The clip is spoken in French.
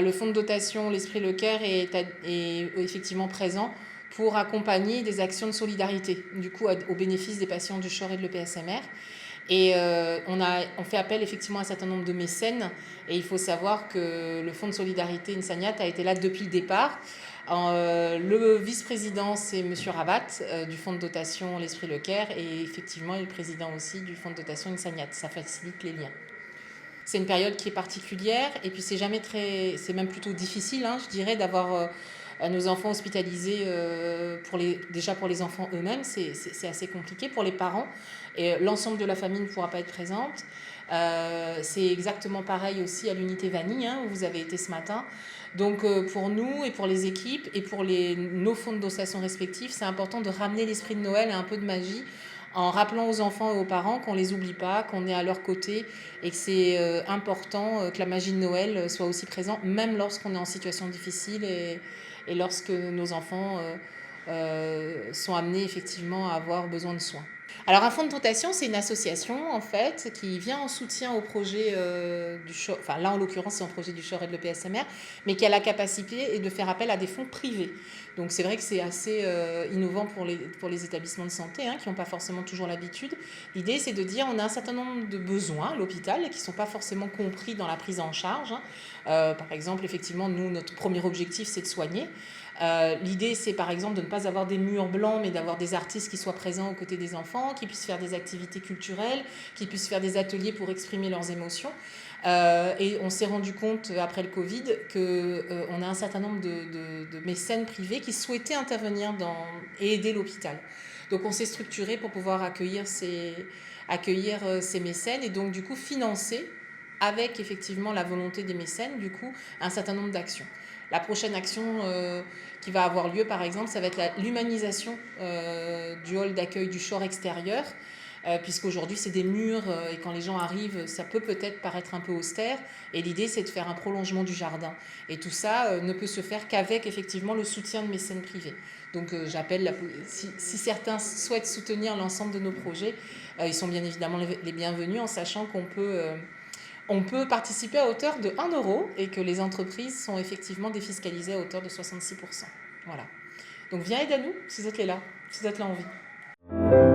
le fonds de dotation L'Esprit Le Caire est effectivement présent pour accompagner des actions de solidarité, du coup au bénéfice des patients du CHOR et de l'EPSMR. Et on fait appel effectivement à un certain nombre de mécènes. Et il faut savoir que le Fonds de solidarité Insaniat a été là depuis le départ. Le vice-président, c'est M. Rabat du Fonds de dotation L'Esprit Le Caire. Et effectivement, il est le président aussi du Fonds de dotation Insaniat. Ça facilite les liens. C'est une période qui est particulière. Et puis c'est même plutôt difficile, je dirais, d'avoir nos enfants hospitalisés déjà pour les enfants eux-mêmes. C'est assez compliqué pour les parents. Et l'ensemble de la famille ne pourra pas être présente. C'est exactement pareil aussi à l'unité Vanille, où vous avez été ce matin. Donc pour nous et pour les équipes et pour nos fonds de dotation respectifs, c'est important de ramener l'esprit de Noël et un peu de magie en rappelant aux enfants et aux parents qu'on ne les oublie pas, qu'on est à leur côté et que c'est important que la magie de Noël soit aussi présente, même lorsqu'on est en situation difficile et lorsque nos enfants sont amenés effectivement à avoir besoin de soins. Alors un fonds de dotation, c'est une association en fait qui vient en soutien au projet du CHOR, enfin là en l'occurrence c'est un projet du CHOR et de l'EPSMR, mais qui a la capacité de faire appel à des fonds privés. Donc c'est vrai que c'est assez innovant pour les établissements de santé qui n'ont pas forcément toujours l'habitude. L'idée c'est de dire on a un certain nombre de besoins à l'hôpital qui ne sont pas forcément compris dans la prise en charge. Par exemple, effectivement, nous, notre premier objectif c'est de soigner. L'idée, c'est par exemple de ne pas avoir des murs blancs, mais d'avoir des artistes qui soient présents aux côtés des enfants, qui puissent faire des activités culturelles, qui puissent faire des ateliers pour exprimer leurs émotions. Et on s'est rendu compte, après le Covid, qu'on a un certain nombre de mécènes privés qui souhaitaient intervenir et aider l'hôpital. Donc on s'est structuré pour pouvoir accueillir ces mécènes et donc du coup financer, avec effectivement la volonté des mécènes, du coup, un certain nombre d'actions. La prochaine action qui va avoir lieu, par exemple, ça va être l'humanisation du hall d'accueil du CHOR extérieur, puisqu'aujourd'hui, c'est des murs, et quand les gens arrivent, ça peut peut-être paraître un peu austère. Et l'idée, c'est de faire un prolongement du jardin. Et tout ça ne peut se faire qu'avec, effectivement, le soutien de mécènes privés. Donc, j'appelle, si certains souhaitent soutenir l'ensemble de nos projets, ils sont bien évidemment les bienvenus, en sachant qu'on peut participer à hauteur de 1 euro et que les entreprises sont effectivement défiscalisées à hauteur de 66%. Voilà. Donc viens aide à nous si vous êtes là en vie.